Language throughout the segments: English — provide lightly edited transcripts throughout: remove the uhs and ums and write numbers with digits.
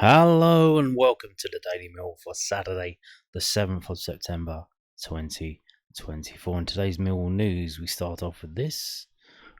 Hello and welcome to the Daily Mill for Saturday, the 7th of September 2024. In today's Millwall news, we start off with this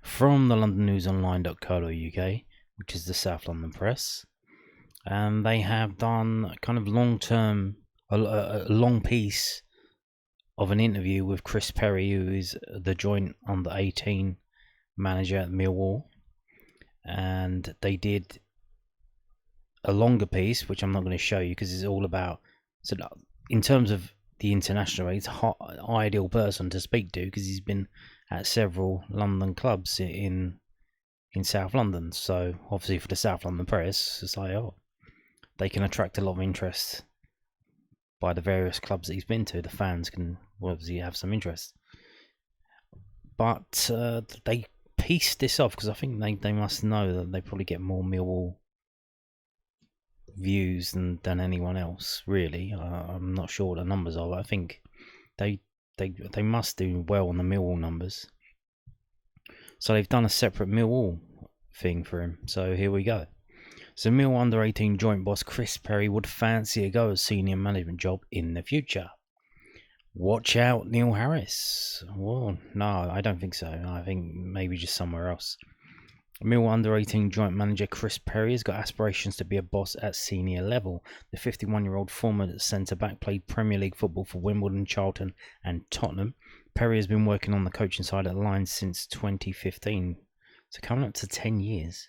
from the londonnewsonline.co.uk, which is the South London Press. And they have done kind of a long piece of an interview with Chris Perry, who is the joint under 18 manager at Millwall. And they did a longer piece, which I'm not going to show you because it's all about. So, in terms of the international, he's an ideal person to speak to because he's been at several London clubs in South London. So, obviously, for the South London Press, it's like, they can attract a lot of interest by the various clubs that he's been to. The fans can obviously have some interest, but they pieced this off because I think they must know that they probably get more Millwall views than anyone else, really. I'm not sure what the numbers are, but I think they must do well on the Millwall numbers. So they've done a separate Millwall thing for him. So here we go. So Millwall under 18 joint boss Chris Perry would fancy a go at senior management job in the future. Watch out, Neil Harris. Well, no, I don't think so. I think maybe just somewhere else. Millwall under 18 joint manager Chris Perry has got aspirations to be a boss at senior level. The 51-year-old former centre-back played Premier League football for Wimbledon, Charlton and Tottenham. Perry has been working on the coaching side at the Lions since 2015, so coming up to 10 years.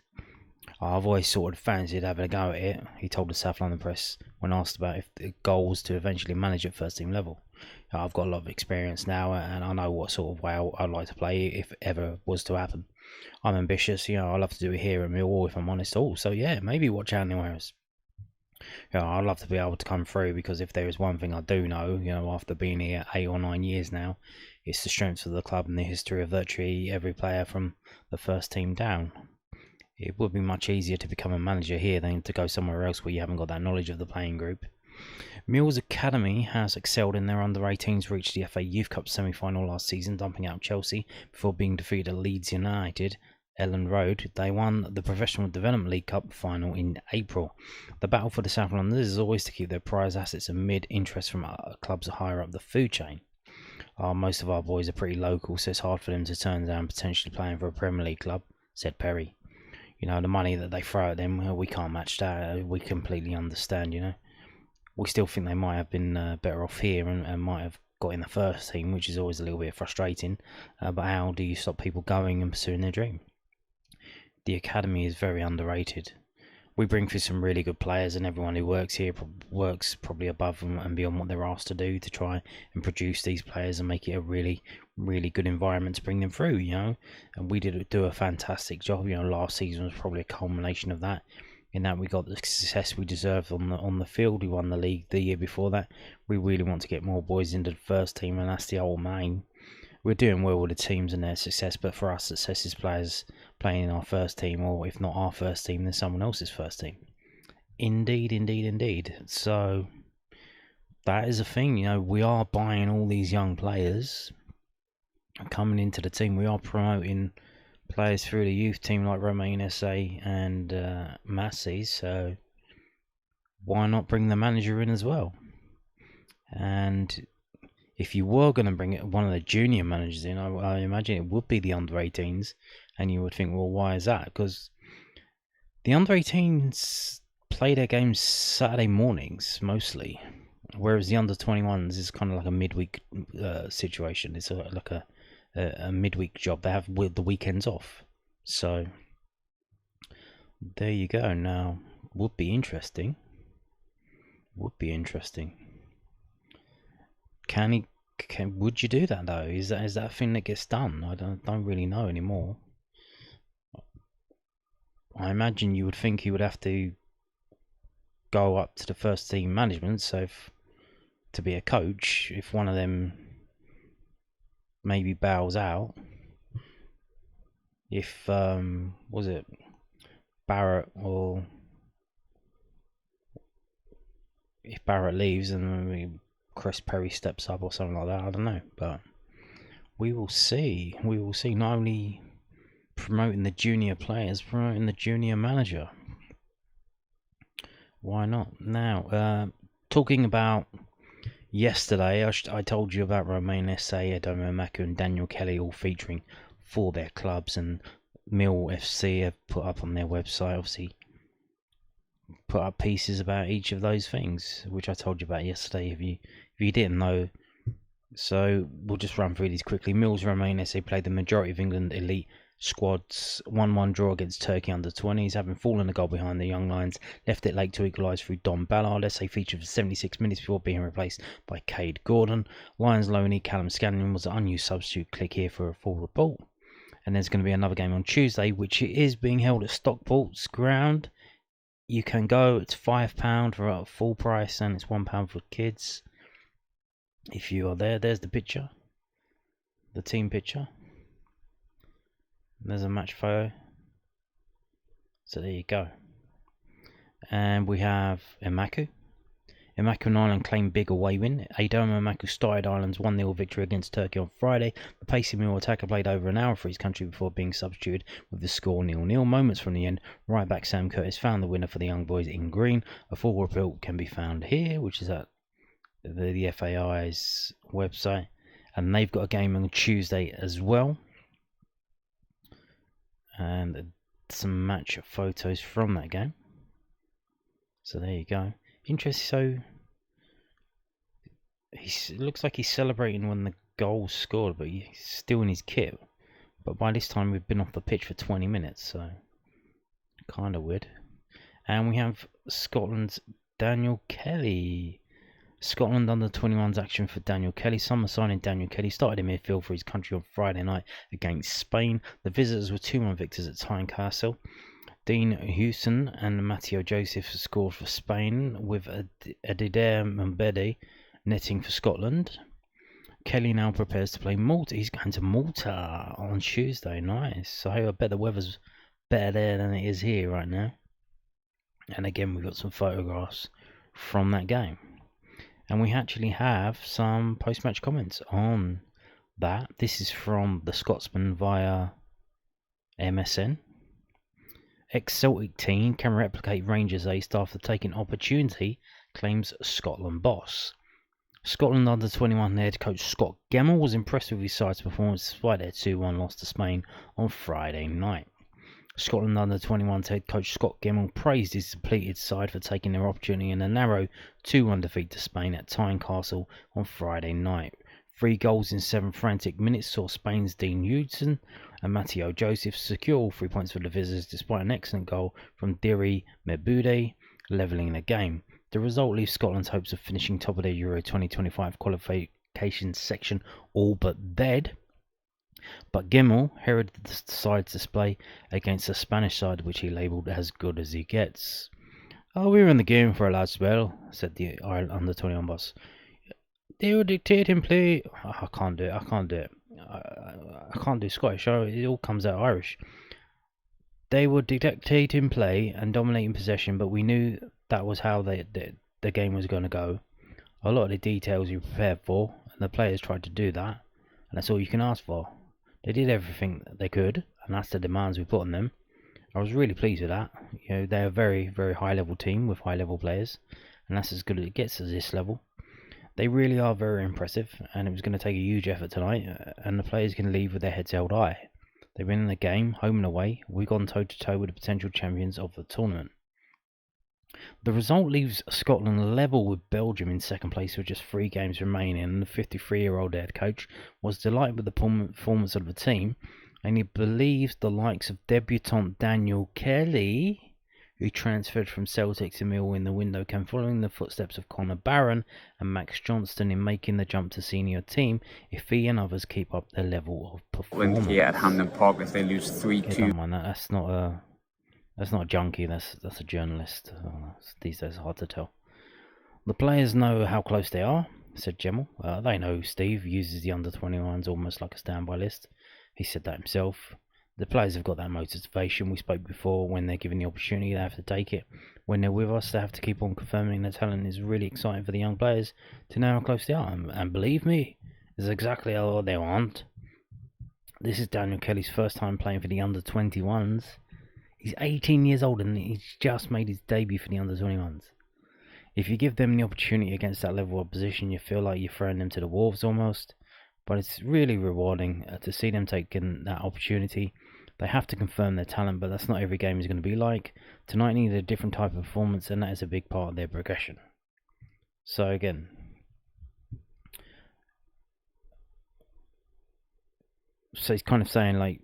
I've always sort of fancied having a go at it, he told the South London Press when asked about if the goal was to eventually manage at first team level. I've got a lot of experience now and I know what sort of way I'd like to play if it ever was to happen. I'm ambitious, I love to do it here at Millwall if I'm honest. So yeah, maybe watch out Neil Harris. I'd love to be able to come through because if there is one thing I do know, after being here 8 or 9 years now, it's the strength of the club and the history of virtually every player from the first team down. It would be much easier to become a manager here than to go somewhere else where you haven't got that knowledge of the playing group. Millwall's academy has excelled in their under-18s, reached the FA Youth Cup semi-final last season, dumping out Chelsea before being defeated at Leeds United, Ellen Road. They won the Professional Development League Cup final in April. The battle for the South Londoners is always to keep their prize assets amid interest from clubs higher up the food chain. Most of our boys are pretty local, so it's hard for them to turn down potentially playing for a Premier League club, said Perry. The money that they throw at them, we can't match that. We completely understand, We still think they might have been better off here and might have got in the first team, which is always a little bit frustrating. But how do you stop people going and pursuing their dream? The academy is very underrated. We bring through some really good players, and everyone who works here works probably above and beyond what they're asked to do to try and produce these players and make it a really, really good environment to bring them through, And we did do a fantastic job. Last season was probably a culmination of that, in that we got the success we deserved on the field. We won the league the year before that. We really want to get more boys into the first team, and that's the whole main. We're doing well with the teams and their success, but for us, success is players playing in our first team, or if not our first team, then someone else's first team. Indeed. So that is a thing. We are buying all these young players coming into the team. We are promoting players through the youth team like Romains SA and Massey. So why not bring the manager in as well? And if you were going to bring one of the junior managers in, I imagine it would be the under-18s. And you would think, well, why is that? Because the under-18s play their games Saturday mornings, mostly. Whereas the under-21s is kind of like a midweek situation. It's like a midweek job. They have the weekends off. So, there you go. Now, would be interesting. Would you do that though? Is that a thing that gets done? I don't really know anymore. I imagine you would think he would have to go up to the first team management. So to be a coach, if one of them maybe bows out, if was it Barrett, or if Barrett leaves and maybe Chris Perry steps up or something like that, I don't know, but we will see. Not only promoting the junior players, promoting the junior manager. Why not? Now, talking about yesterday, I told you about Romains, Aidomos, and Daniel Kelly all featuring for their clubs, and Millwall FC have put up on their website, obviously, put up pieces about each of those things, which I told you about yesterday. If you didn't know, so we'll just run through these quickly. Romains played the majority of England elite squads. 1-1 draw against Turkey under-20s, having fallen a goal behind the Young Lions, left it late to equalise through Don Ballard. SA featured for 76 minutes before being replaced by Cade Gordon. Lions loanee Callum Scanlon was an unused substitute. Click here for a full report. And there's going to be another game on Tuesday, which is being held at Stockport's ground. You can go. It's £5 for a full price, and it's £1 for kids. If you are there, there's the picture, the team picture. There's a match photo. So there you go. And we have Emakhu. Emakhu and Ireland claimed big away win. Aidomos Emakhu started Ireland's 1-0 victory against Turkey on Friday. The pacey Millwall attacker played over an hour for his country before being substituted with the score 0-0. Moments from the end, right back Sam Curtis found the winner for the young boys in green. A full report can be found here, which is at the FAI's website, and they've got a game on Tuesday as well, and some match photos from that game. So there you go. Interesting. So it looks like he's celebrating when the goal scored, but he's still in his kit. But by this time we've been off the pitch for 20 minutes, so kind of weird. And we have Scotland's Daniel Kelly. Scotland under-21s action for Daniel Kelly. Summer signing Daniel Kelly started in midfield for his country on Friday night against Spain. The visitors were 2-1 victors at Tynecastle. Dean Hewson and Matteo Joseph scored for Spain, with Adider Mbede netting for Scotland. Kelly now prepares to play Malta. He's going to Malta on Tuesday. Nice. So I bet the weather's better there than it is here right now. And again, we've got some photographs from that game. And we actually have some post-match comments on that. This is from the Scotsman via MSN. Ex-Celtic team can replicate Rangers ace after taking opportunity, claims Scotland boss. Scotland under-21 head coach Scott Gemmell was impressed with his side's performance despite their 2-1 loss to Spain on Friday night. Scotland under-21 head coach Scott Gemmell praised his depleted side for taking their opportunity in a narrow 2-1 defeat to Spain at Tynecastle on Friday night. 3 goals in 7 frantic minutes saw Spain's Dean Hewson and Matteo Joseph secure all 3 points for the visitors despite an excellent goal from Diri Mebude levelling the game. The result leaves Scotland's hopes of finishing top of their Euro 2025 qualification section all but dead. But Gemmell heralded the side's display against the Spanish side, which he labelled as good as he gets. "Oh, we were in the game for a last spell," said the Ireland under-21 boss. "They were dictating play." I can't do it. I can't do Scottish. It all comes out Irish. "They were dictating play and dominating possession, but we knew that was how the game was going to go. A lot of the details you prepared for, and the players tried to do that, and that's all you can ask for. They did everything they could, and that's the demands we put on them. I was really pleased with that. They're a very, very high-level team with high-level players, and that's as good as it gets at this level. They really are very impressive, and it was going to take a huge effort tonight, and the players can leave with their heads held high. They've been in the game, home and away. We've gone toe-to-toe with the potential champions of the tournament." The result leaves Scotland level with Belgium in second place with just 3 games remaining, and the 53-year-old head coach was delighted with the performance of the team, and he believes the likes of debutant Daniel Kelly, who transferred from Celtic to Millwall in the window, can follow in the footsteps of Connor Barron and Max Johnston in making the jump to senior team if he and others keep up their level of performance. Here at Hampden Park if they lose 3-2. Don't mind that. That's not a junkie, that's a journalist. These days it's hard to tell. "The players know how close they are," said Gemmell. "They know Steve uses the under-21s almost like a standby list. He said that himself. The players have got that motivation. We spoke before, when they're given the opportunity, they have to take it. When they're with us, they have to keep on confirming their talent. Is really exciting for the young players to know how close they are. And believe me, it's exactly what they want." This is Daniel Kelly's first time playing for the under-21s He's 18 years old and he's just made his debut for the under-21s. If you give them the opportunity against that level of opposition, you feel like you're throwing them to the wolves almost. But it's really rewarding to see them taking that opportunity. They have to confirm their talent, but that's not every game is going to be like. Tonight needed a different type of performance, and that is a big part of their progression. So again, so he's kind of saying like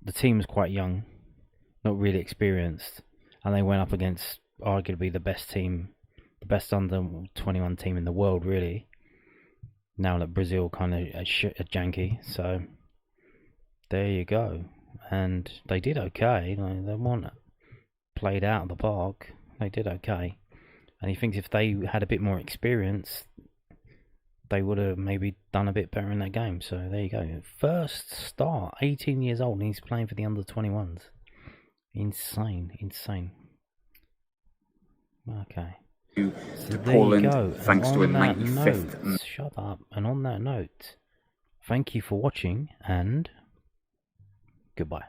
the team was quite young, not really experienced, and they went up against arguably the best team, the best under-21 team in the world, really. Now that Brazil kind of a janky, so there you go. And they did okay. Like, they weren't played out of the park. They did okay. And he thinks if they had a bit more experience, they would have maybe done a bit better in that game. So there you go. First start, 18 years old, and he's playing for the under-21s. Insane. Okay. So there you go. Thanks to a 95th. Shut up. And on that note, thank you for watching and goodbye.